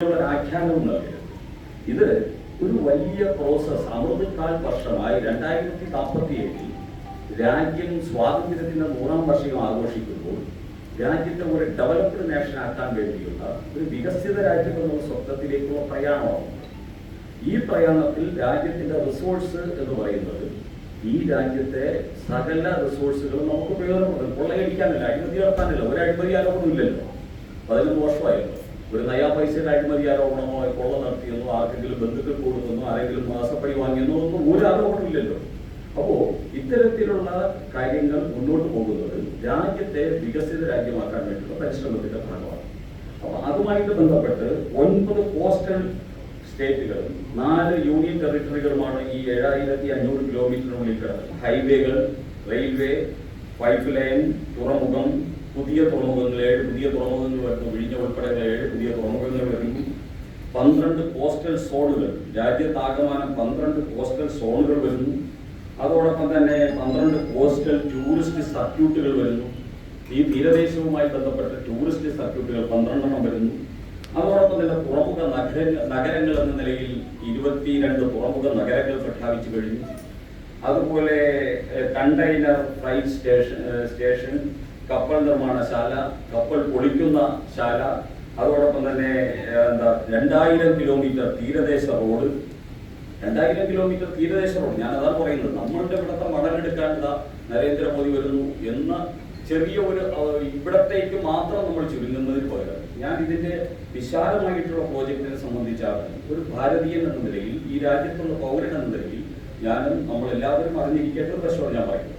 ആഖ്യാനവും നൽകരുത്. ഇത് ഒരു വലിയ പ്രോസസ്. അമൃതകാൽ വർഷമായി 2047 രാജ്യം സ്വാതന്ത്ര്യത്തിന്റെ 100ാം വർഷം ആഘോഷിക്കുമ്പോൾ രാജ്യത്തെ ഒരു ഡെവലപ്ഡ് നേഷൻ ആക്കാൻ വേണ്ടിയുള്ള ഒരു വികസിത രാജ്യം എന്നുള്ള സ്വപ്നത്തിലേക്കുള്ള പ്രയാണമാണ്. ഈ പ്രയാണത്തിൽ രാജ്യത്തിന്റെ റിസോഴ്സ് എന്ന് പറയുന്നത് ഈ രാജ്യത്തെ സകല റിസോഴ്സുകളും നമുക്ക് പ്രയോജനപ്പെടും. കൊള്ളയടിക്കാനല്ല, അഴിമതി നടത്താനല്ല. ഒരു അഴിമതി ആരോപണം ഇല്ലല്ലോ. 11 വർഷമായല്ലോ. ഒരു നയാ പൈസയുടെ അഴിമതി ആരോപണമോ കൊള്ള നടത്തിയെന്നോ ആർക്കെങ്കിലും ബന്ധുക്കൾ കൊടുക്കുന്നോ ആരെങ്കിലും മാസപ്പടി വാങ്ങിയെന്നോ ഒന്നും ഒരു ആരോപണമില്ലല്ലോ. അപ്പോ ഇത്തരത്തിലുള്ള കാര്യങ്ങൾ മുന്നോട്ട് പോകുന്നത് രാജ്യത്തെ വികസിത രാജ്യമാക്കാൻ വേണ്ടിയുള്ള പരിശ്രമത്തിന്റെ ഭാഗമാണ്. അപ്പൊ അതുമായിട്ട് ബന്ധപ്പെട്ട് 9 കോസ്റ്റൽ സ്റ്റേറ്റുകളും 4 യൂണിയൻ ടെറിട്ടറികളുമാണ് ഈ 7500 കിലോമീറ്ററിനുള്ളിൽ കിടക്കുന്നത്. ഹൈവേകൾ, റെയിൽവേ, പൈപ്പ് ലൈൻ, തുറമുഖം, പുതിയ തുറമുഖങ്ങൾ 7 പുതിയ തുറമുഖങ്ങൾ വരുന്നു. വിഴിഞ്ഞ ഉൾപ്പെടെ 7 പുതിയ തുറമുഖങ്ങൾ വരുന്നു. 12 കോസ്റ്റൽ സോണുകൾ, രാജ്യത്താകമാനം 12 കോസ്റ്റൽ സോണുകൾ വരുന്നു. അതോടൊപ്പം തന്നെ 12 കോസ്റ്റൽ ടൂറിസ്റ്റ് സർക്യൂട്ടുകൾ വരുന്നു. ഈ തീരദേശവുമായി ബന്ധപ്പെട്ട ടൂറിസ്റ്റ് സർക്യൂട്ടുകൾ 12 വരുന്നു. അതോടൊപ്പം തന്നെ തുറമുഖ നഗരങ്ങൾ എന്ന നിലയിൽ 22 തുറമുഖ നഗരങ്ങൾ പ്രഖ്യാപിച്ചു കഴിഞ്ഞു. അതുപോലെ കണ്ടെയ്നർ ഫ്രൈറ്റ് സ്റ്റേഷൻ, കപ്പൽ നിർമ്മാണശാല, കപ്പൽ പൊളിക്കുന്ന ശാല, അതോടൊപ്പം തന്നെ 2000 കിലോമീറ്റർ തീരദേശ റോഡ്. 2000 കിലോമീറ്റർ തീരദേശ റോഡ്, ഞാൻ അതാണ് പറയുന്നത്. നമ്മളുടെ ഇവിടുത്തെ മടലെടുക്കാൻ നരേന്ദ്രമോദി വരുന്നു എന്ന ചെറിയ ഒരു ഇവിടത്തേക്ക് മാത്രം നമ്മൾ ചുരുങ്ങുന്നതിൽ പകരം ഞാൻ ഇതിന്റെ വിശാലമായിട്ടുള്ള പ്രോജക്റ്റിനെ സംബന്ധിച്ചാണ് ഒരു ഭാരതീയൻ എന്ന നിലയിൽ, ഈ രാജ്യത്തുള്ള പൗരൻ എന്ന നിലയിൽ ഞാനും നമ്മളെല്ലാവരും അറിഞ്ഞിരിക്കേണ്ട ഒരു പ്രശ്നമാണ് ഞാൻ പറയുന്നത്.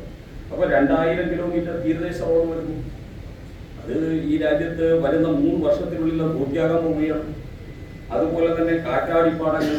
അപ്പൊ 2000 കിലോമീറ്റർ തീരദേശ റോഡ് വരുന്നു. അത് ഈ രാജ്യത്ത് വരുന്ന 3 വർഷത്തിനുള്ളിൽ പൂർത്തിയാകാൻ പോവുകയാണ്. അതുപോലെ തന്നെ കാറ്റാടിപ്പാടങ്ങൾ,